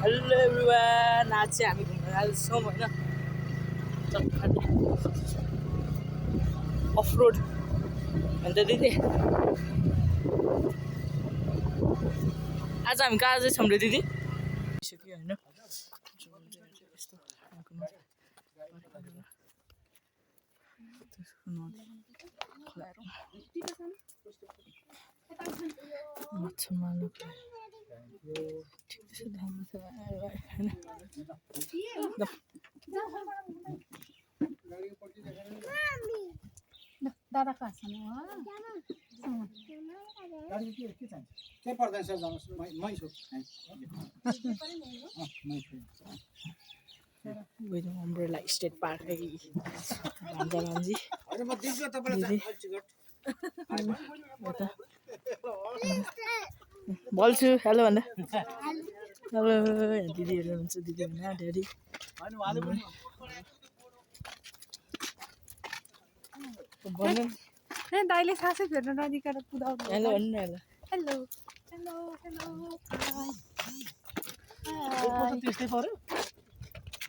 Hello everyone, आज चाहिँ हामी घुम्न जाँदैछौँ होइन अफ रोड अन्त दिदी आज हामी कहाँ चाहिँ छौँ रे दिदी सक्यो होइन यस्तो माछा मार्नु ठिक छ दाम छ होइन दादाको हातमा गाडी के चाहिन्छ के पर्दैन सर जानुहोस् मै छु अम्ब्रेला स्टेट पार्क भान्जा भान्जी हैन म दिन्छु तपाईलाई टिकट बोल्छु हेलो भन्दा हेलो दिदीहरू हुनुहुन्छ दिदी भन्दा ड्याडी भन्नु दाइले सासै फेर्न नदिएर कुदाउँछ हेलो भन्नु न हेलो हेलो हेलो हेलो त्यस्तै पर्यो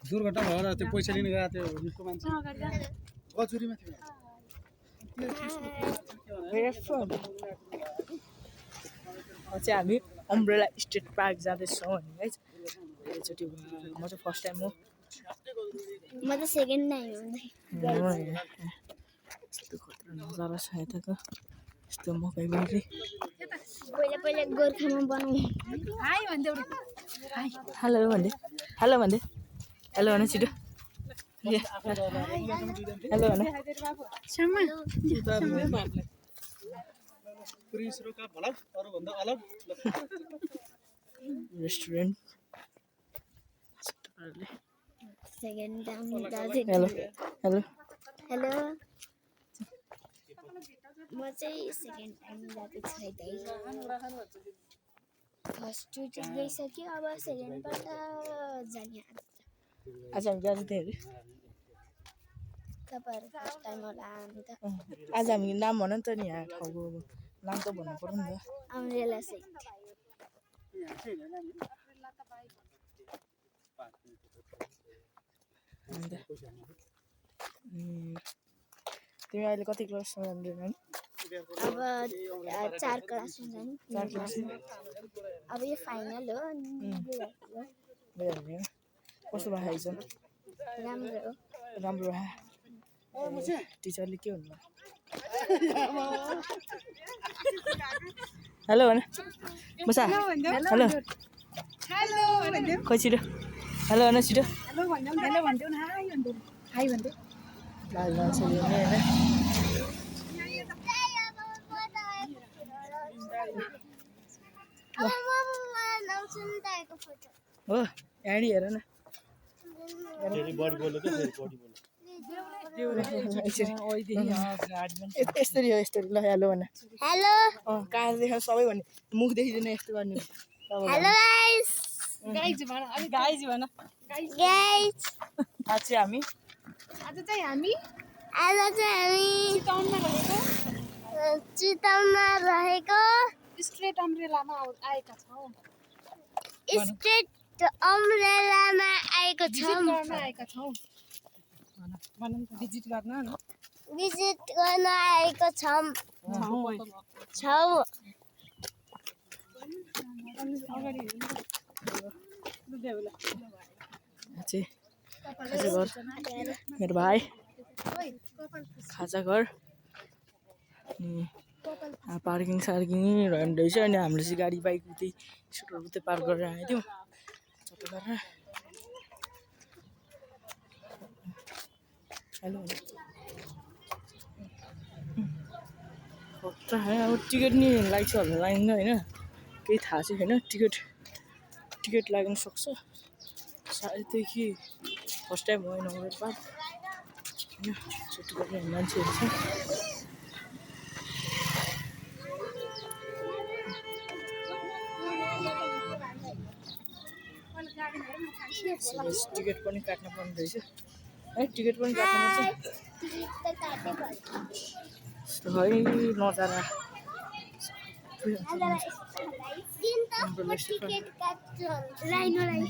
दुर्घटना भएर त्यो पैसा लिन गएको त्यो निको मान्छे गजुरीमा थियो चाहिँ हामी अम्ब्रेला स्टेट पार्क जाँदैछौँ होइन है एकचोटि म चाहिँ फर्स्ट टाइम हो म त सेकेन्ड टाइम हो यस्तो खतरा नजारा छ यताको यस्तो मकै बारी पहिला पहिला गोर्खामा बनाउँ हाई भन्दै हाई हेलो भन्दै हेलो भन्दै हेलो भन छिटो हेलो भन पुरिस र का भला अरु भन्दा अलग restaurant second time Darjeeling hello hello hello म चाहिँ सेकेन्ड टाइम गएको छैन फर्स्ट चोटि गइसक्यो अब सेकेन्ड पल्ट जाने आज हामी गएको थियौँ अरे तपाईँहरू फर्स्ट टाइम होला हामी त आज हामी नाम भन नि त नि यहाँ ठाउँको नाम त भन्नु पर्यो नि त अम्ब्रेला सेट तिमी अहिले कति क्लासमा जाँदैन अब 4 क्लासमा जाने 4 क्लास अब यो फाइनल हो कस्तो भयो एक्जाम राम्रो हो राम्रो भयो टिचरले के भन्नु हेलो भन मुसा हेलो खोइ छिटो हेलो भन छिटो हेलो भन्देऊ न हाई भन्देऊ लाज मान्छेले नि होइन हो यहाँनिर हेर न यस्तरी हो यस्तरी ल हेलो भन हेलो कहाँ देखाउ सबै भन्ने मुख देखिँदैन यस्तो गर्ने हेलो गाइस गाइज भन अलि गाइज भन गाइस आज चाहिँ हामी आज चाहिँ हामी चितवनमा रहेको स्ट्रेट अम्ब्रेलामा आएका छौँ स्टेट अम्ब्रेलामा आएको छौँ आएका छौँ भिजिट गर्न भिजिट गर्न आएको छौँ चाहिँ खाजा घर मेरो भाइ खाजा घर पार्किङ सार्किङ रहँदैछ अनि हाम्रो चाहिँ गाडी बाइक उतै स्कुटरहरू उतै पार्क गरेर आएको थियौँ चट्टो गरेर हेलो खतरा अब टिकट नि लाग्छ होला लाग्दैन होइन केही थाहा चाहिँ छैन टिकट लाग्न सक्छ सायद कि फर्स्ट टाइम हो नम्बर पार्क होइन छुट्टी गर्ने मान्छेहरू छ टिकट पनि काट्नु पर्ने रहेछ है टिकट पनि काट्नुपर्छ यस्तो है नजारा umbrella state park टिकट काट्छ राइनोलाई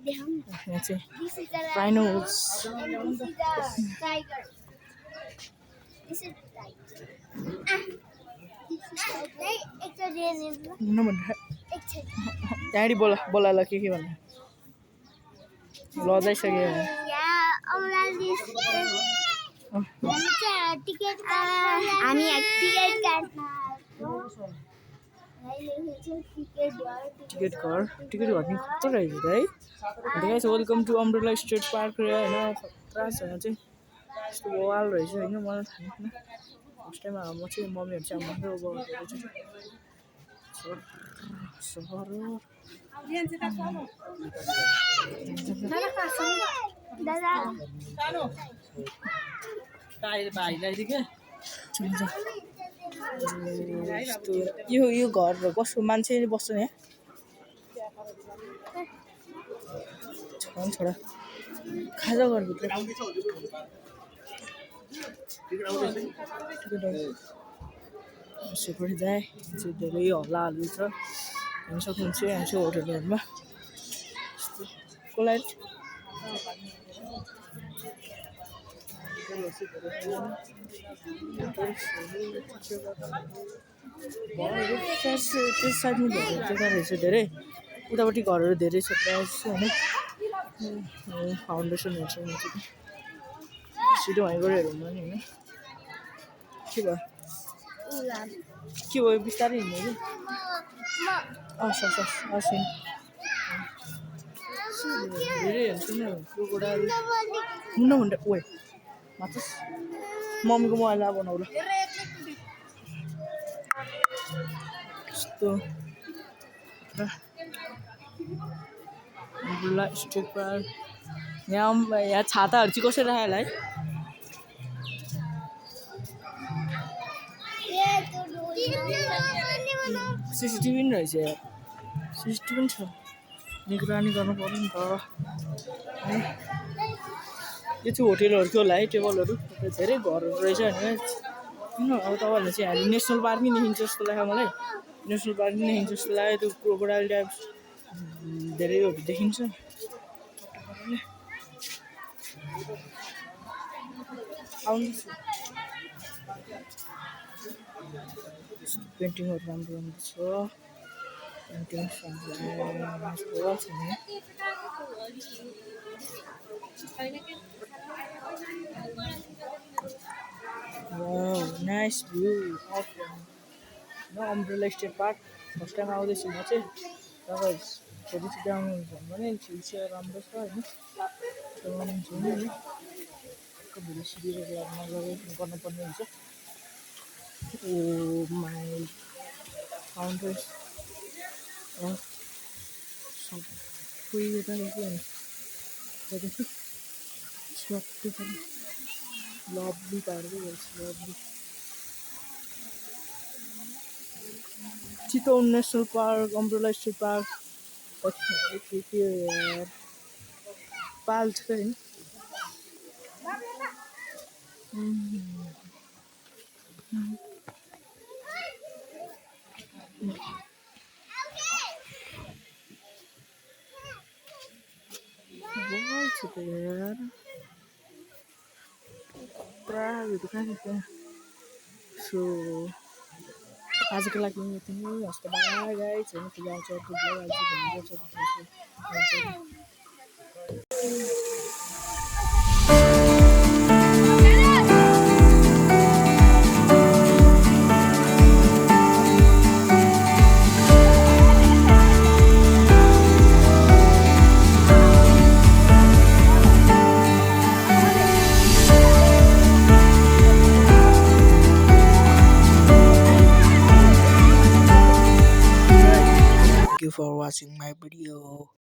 देखाउँ न यहाँ चाहिँ this is the rhinos this is the tiger this is tiger एकचोटि हेर्नु न भनेर एकचोटि त्यहाँनिर बोला ल के भन्नु लजाइसक्यो यहाँ औराली हामी चाहिँ टिकट हामी टिकट काट्न टिकट घर नि कस्तो रहेछ त है अन्त guys welcome to Umbrella State Park रे होइन खतरा छ यहाँ चाहिँ यस्तो वाल रहेछ होइन मलाई थाहा थिएन फर्स्ट टाइम म चाहिँ मम्मीहरू चाहिँ हाम्रो यो घर कसको मान्छे बस्छ यहाँ छोडा खाजा घरभित्र सेपरेट जाए चाहिँ धेरै हल्लाहरू छ हेर्न सक्नुहुन्छ यहाँ चाहिँ होटलहरूमा कोलाइट त्यस साइडमा धेरै जग्गा रहेछ धेरै उतापट्टि घरहरू धेरै छ प्रायः जस्तो होइन फाउन्डेसनहरू छ यहाँ चाहिँ छिटो वहीँ गएर हेरौँ नि होइन के भयो बिस्तारै हिँड्ने कि धेरै हेर्छु नि क्रोकोडाइल हुन्न भन्दा ओए माथि मम्मीको मोबाइल बनाउला यस्तो अम्ब्रेला स्टेट पार्क यहाँ छाताहरू चाहिँ कसरी राख्यो होला है सिसिटिभी पनि रहेछ यार सिसिटिभी पनि छ निगरानी गर्नु पर्यो नि त है यो चाहिँ होटेलहरूको होला है टेबलहरू धेरै घरहरू रहेछ होइन किन अब तपाईँहरूले चाहिँ हामी नेसनल पार्क नै देखिन्छ जस्तो लाग्यो मलाई नेसनल पार्क नै देखिन्छ जस्तो लाग्यो त्यो क्रोकोडाइल टाइप धेरैहरू देखिन्छ आउँदैछु पेन्टिङहरू राम्रो राम्रो छ पेन्टिङ छ नि Wow, nice view of umbrella State park first time आउँदैछु म चाहिँ तपाईँ फोटो छिटाउनुहुन्छ भने छेउछेउ राम्रो छ होइन भिडियो सिडियोको लागि गर्नुपर्ने हुन्छ ओ माई फाउन्डर्स सबै यता त्यहाँदेखि सबै पनि लभली पार्दै गर्छ lovely Chitwan national park umbrella State park के पाल्छ होइन यार प्रायहरू कहाँ कहाँ सो आजको लागि यति नै हस्त बाई गाइस होइन फेरि आउँछ अर्को ब्लग आउँछ भन्ने Thank you for watching my video.